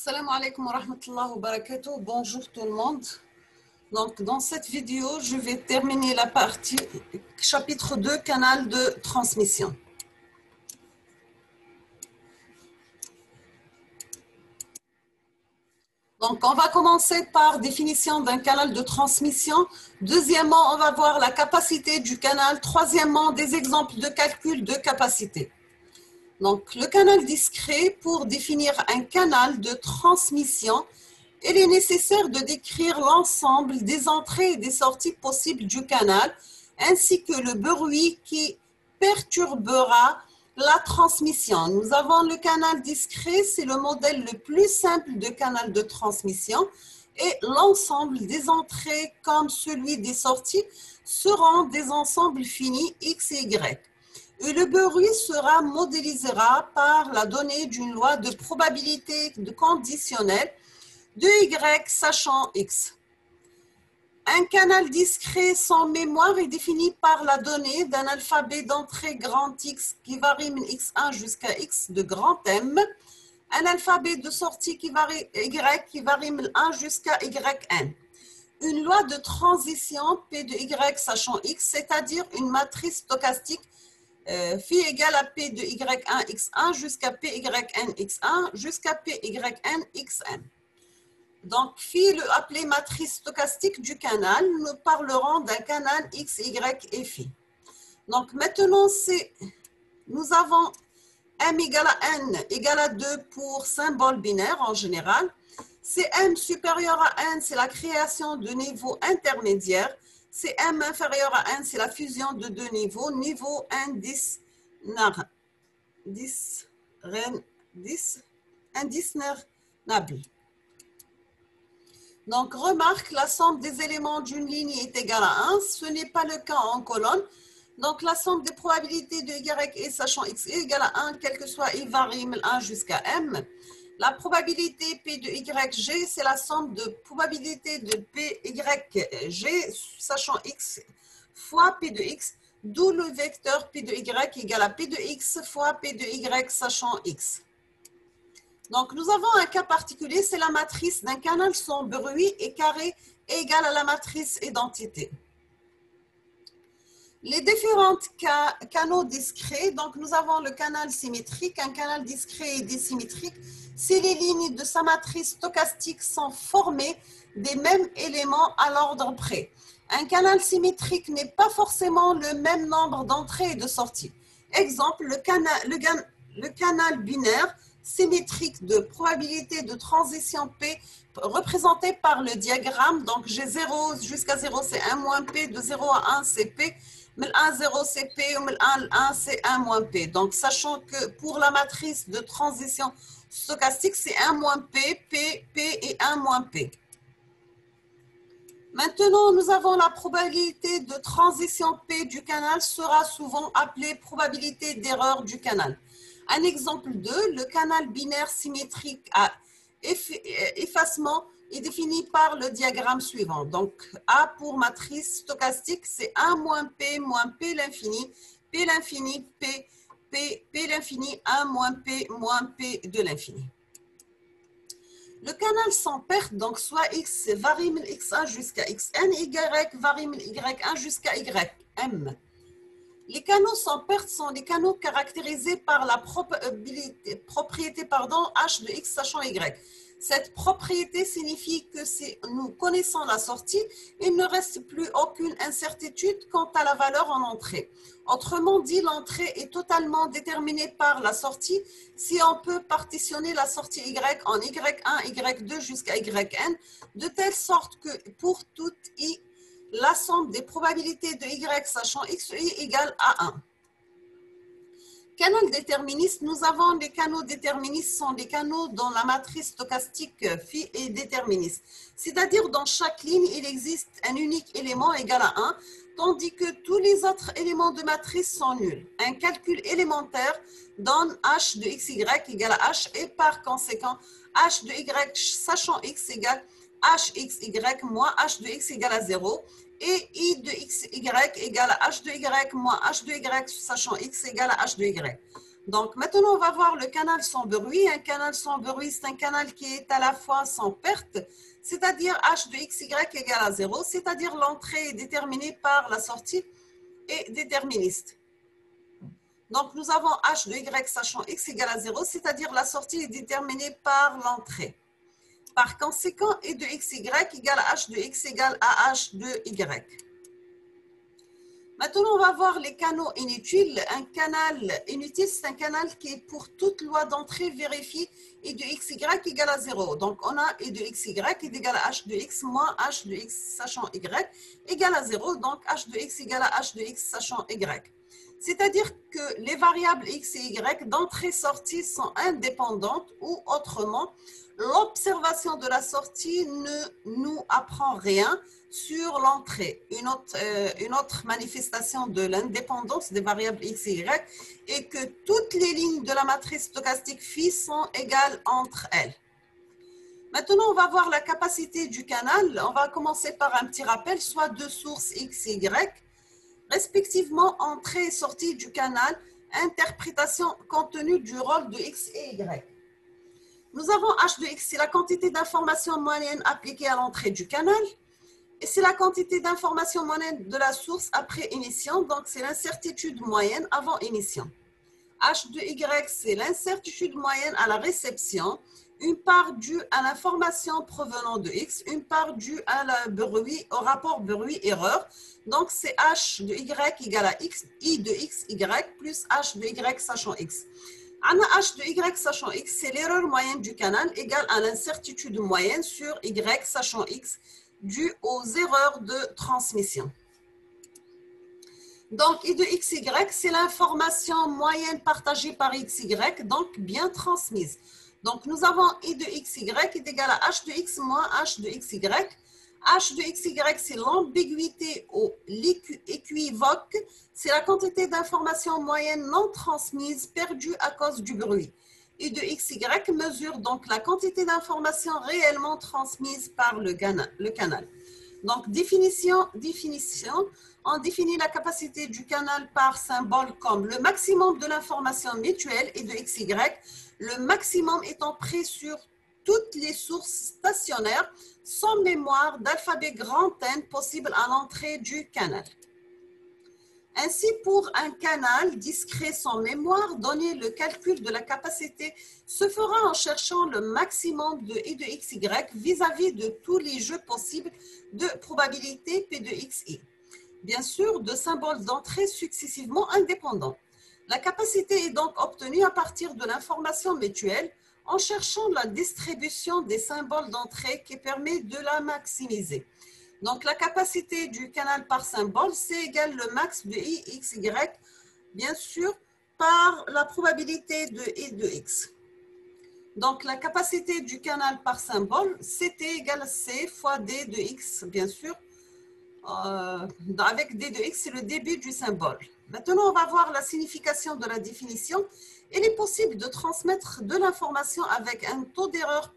Salam alaikum wa rahmatullahi wa barakatuh. Bonjour tout le monde. Donc, dans cette vidéo, je vais terminer la partie chapitre 2, canal de transmission. Donc, on va commencer par définition d'un canal de transmission. Deuxièmement, on va voir la capacité du canal. Troisièmement, des exemples de calcul de capacité. Donc, le canal discret, pour définir un canal de transmission, il est nécessaire de décrire l'ensemble des entrées et des sorties possibles du canal, ainsi que le bruit qui perturbera la transmission. Nous avons le canal discret, c'est le modèle le plus simple de canal de transmission, et l'ensemble des entrées comme celui des sorties seront des ensembles finis X et Y. Et le bruit sera modélisé par la donnée d'une loi de probabilité conditionnelle de Y sachant X. Un canal discret sans mémoire est défini par la donnée d'un alphabet d'entrée grand X qui varie de X1 jusqu'à X de grand M, un alphabet de sortie qui varie Y qui varie de 1 jusqu'à YN. Une loi de transition P de Y sachant X, c'est-à-dire une matrice stochastique phi égale à P de Y1 X1 jusqu'à PYN X1 jusqu'à PYN Xn. Donc, phi, appelé matrice stochastique du canal, nous parlerons d'un canal X, Y et phi. Donc, maintenant, nous avons M égale à N égale à 2 pour symbole binaire en général. C'est M supérieur à N, c'est la création de niveaux intermédiaires. C'est M inférieur à N, c'est la fusion de deux niveaux. Niveau indiscernable. Donc, remarque, la somme des éléments d'une ligne est égale à 1. Ce n'est pas le cas en colonne. Donc, la somme des probabilités de Y et sachant X est égale à 1, quel que soit I varie de 1 jusqu'à M. La probabilité P de YG, c'est la somme de probabilité de PYG sachant X fois P de X, d'où le vecteur P de Y égale à P de X fois P de Y sachant X. Donc, nous avons un cas particulier, c'est la matrice d'un canal sans bruit et carré égale à la matrice identité. Les différents canaux discrets, donc nous avons le canal symétrique, un canal discret et désymétrique, si les lignes de sa matrice stochastique sont formées des mêmes éléments à l'ordre près. Un canal symétrique n'est pas forcément le même nombre d'entrées et de sorties. Exemple, le canal binaire symétrique de probabilité de transition P représenté par le diagramme, donc j'ai 0 jusqu'à 0 c'est 1 moins P, de 0 à 1 c'est P, mais 1, 0 c'est P, ou 1, 1 c'est 1 moins P. Donc sachant que pour la matrice de transition stochastique c'est 1 moins P, P, P et 1 moins P. Maintenant, nous avons la probabilité de transition P du canal sera souvent appelée probabilité d'erreur du canal. Un exemple 2, le canal binaire symétrique à effacement est défini par le diagramme suivant. Donc, A pour matrice stochastique, c'est 1 moins P l'infini, P l'infini, P l'infini, 1 moins P de l'infini. Le canal sans perte, donc soit X varie de X1 jusqu'à Xn, Y varie de Y1 jusqu'à Ym. Les canaux sans perte sont les canaux caractérisés par la propriété H de X sachant Y. Cette propriété signifie que si nous connaissons la sortie, il ne reste plus aucune incertitude quant à la valeur en entrée. Autrement dit, l'entrée est totalement déterminée par la sortie si on peut partitionner la sortie Y en Y1, Y2 jusqu'à Yn, de telle sorte que pour toute I, la somme des probabilités de Y sachant X est égale à 1. Canal déterministe, nous avons les canaux déterministes sont des canaux dont la matrice stochastique phi est déterministe. C'est-à-dire dans chaque ligne, il existe un unique élément égal à 1, tandis que tous les autres éléments de matrice sont nuls. Un calcul élémentaire donne H de XY égale à H et par conséquent, H de Y sachant X égale HXY moins H de X égale à 0. Et I de XY égale à H de Y moins H de Y sachant X égale à H de Y. Donc, maintenant, on va voir le canal sans bruit. Un canal sans bruit, c'est un canal qui est à la fois sans perte, c'est-à-dire h de xy égale à 0, c'est-à-dire l'entrée est déterminée par la sortie et déterministe. Donc, nous avons h de y sachant x égale à 0, c'est-à-dire la sortie est déterminée par l'entrée. Par conséquent, e de xy égale à h de x égale à h de y. Maintenant, on va voir les canaux inutiles. Un canal inutile, c'est un canal qui est pour toute loi d'entrée vérifiée e de xy égale à 0. Donc, on a e de xy est égal à h de x moins h de x sachant y égale à 0. Donc, h de x égale à h de x sachant y. C'est-à-dire que les variables x et y d'entrée-sortie sont indépendantes ou autrement, l'observation de la sortie ne nous apprend rien sur l'entrée. Une autre manifestation de l'indépendance des variables x et y est que toutes les lignes de la matrice stochastique phi sont égales entre elles. Maintenant, on va voir la capacité du canal. On va commencer par un petit rappel, soit deux sources x et y, respectivement entrée et sortie du canal, interprétation contenu du rôle de x et y. Nous avons h de x, c'est la quantité d'information moyenne appliquée à l'entrée du canal, et c'est la quantité d'information moyenne de la source après émission, donc c'est l'incertitude moyenne avant émission. H de y, c'est l'incertitude moyenne à la réception, une part due à l'information provenant de x, une part due à la bruit, au rapport bruit-erreur. Donc, c'est h de y égale à x, i de x, y, plus h de y sachant x. On a h de y sachant x, c'est l'erreur moyenne du canal égale à l'incertitude moyenne sur y sachant x due aux erreurs de transmission. Donc, i de xy, c'est l'information moyenne partagée par xy, donc bien transmise. Donc, nous avons i de xy est égal à h de x moins h de xy. H de xy, c'est l'ambiguïté ou l'équivoque. C'est la quantité d'information moyenne non transmise perdue à cause du bruit. I de xy mesure donc la quantité d'information réellement transmise par le canal. Donc, définition, on définit la capacité du canal par symbole comme le maximum de l'information mutuelle et de xy, le maximum étant pris sur toutes les sources stationnaires sans mémoire d'alphabet grand N possible à l'entrée du canal. Ainsi, pour un canal discret sans mémoire, donner le calcul de la capacité se fera en cherchant le maximum de I de xy vis-à-vis de tous les jeux possibles de probabilité P de xi. Bien sûr, de symboles d'entrée successivement indépendants. La capacité est donc obtenue à partir de l'information mutuelle en cherchant la distribution des symboles d'entrée qui permet de la maximiser. Donc, la capacité du canal par symbole, c'est égal le max de I, x, y, bien sûr, par la probabilité de I de x. Donc, la capacité du canal par symbole, c'était égal à C fois D de x, bien sûr. Avec D de x, c'est le début du symbole. Maintenant, on va voir la signification de la définition. Il est possible de transmettre de l'information avec un taux d'erreur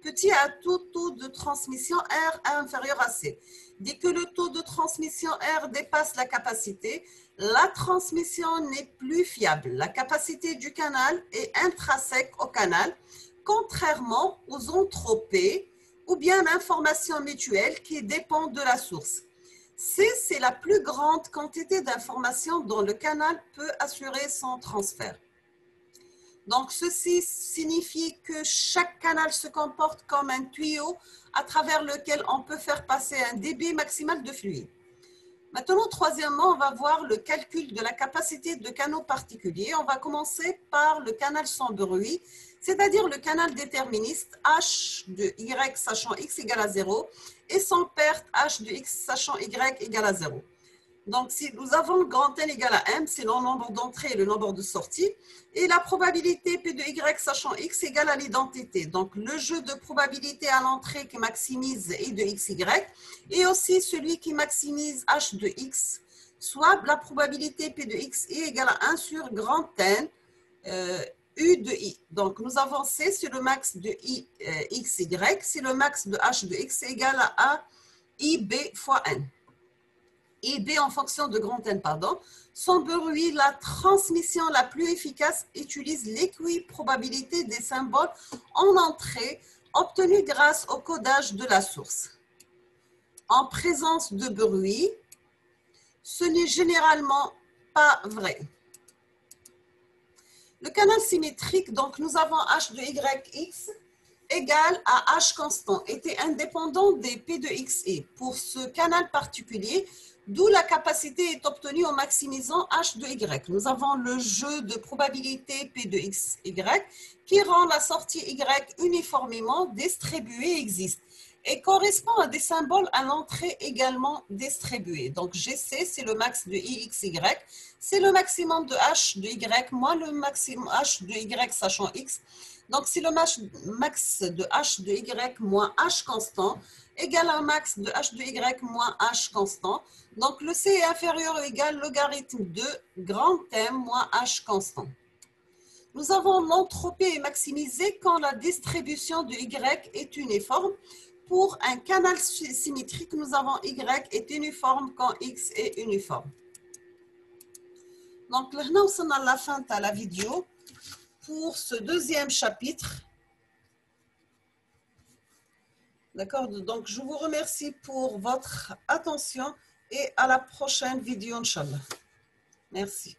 petit à tout taux de transmission R inférieur à C. Dès que le taux de transmission R dépasse la capacité, la transmission n'est plus fiable. La capacité du canal est intrinsèque au canal, contrairement aux entropées ou bien l'information mutuelle qui dépend de la source. C, c'est la plus grande quantité d'informations dont le canal peut assurer son transfert. Donc, ceci signifie que chaque canal se comporte comme un tuyau à travers lequel on peut faire passer un débit maximal de fluide. Maintenant, troisièmement, on va voir le calcul de la capacité de canaux particuliers. On va commencer par le canal sans bruit, c'est-à-dire le canal déterministe H de Y sachant X égale à 0 et sans perte H de X sachant Y égale à 0. Donc, si nous avons le grand N égale à M, c'est le nombre d'entrées et le nombre de sorties, et la probabilité P de Y sachant X égale à l'identité. Donc, le jeu de probabilité à l'entrée qui maximise I de XY et aussi celui qui maximise H de X, soit la probabilité P de XI égale à 1 sur grand N U de I. Donc, nous avons C, c'est le max de I XY, c'est le max de H de X égale à IB fois N. et B en fonction de grand N, pardon. Sans bruit, la transmission la plus efficace utilise l'équiprobabilité des symboles en entrée obtenue grâce au codage de la source. En présence de bruit, ce n'est généralement pas vrai. Le canal symétrique, donc nous avons h de yx égale à h constant, était indépendant des p de xi. Pour ce canal particulier, d'où la capacité est obtenue en maximisant h de y. Nous avons le jeu de probabilité p de xy qui rend la sortie y uniformément distribuée existe et correspond à des symboles à l'entrée également distribués. Donc GC, c'est le max de IXY, c'est le maximum de H de Y moins le maximum H de Y sachant X. Donc c'est le max de H de Y moins H constant égale un max de H de Y moins H constant. Donc le C est inférieur ou égal logarithme de grand M moins H constant. Nous avons l'entropie est maximisée quand la distribution de Y est uniforme. Pour un canal symétrique, nous avons Y est uniforme quand X est uniforme. Donc, là, nous sommes à la fin de la vidéo pour ce deuxième chapitre. D'accord? Donc, je vous remercie pour votre attention et à la prochaine vidéo, Inch'Allah. Merci.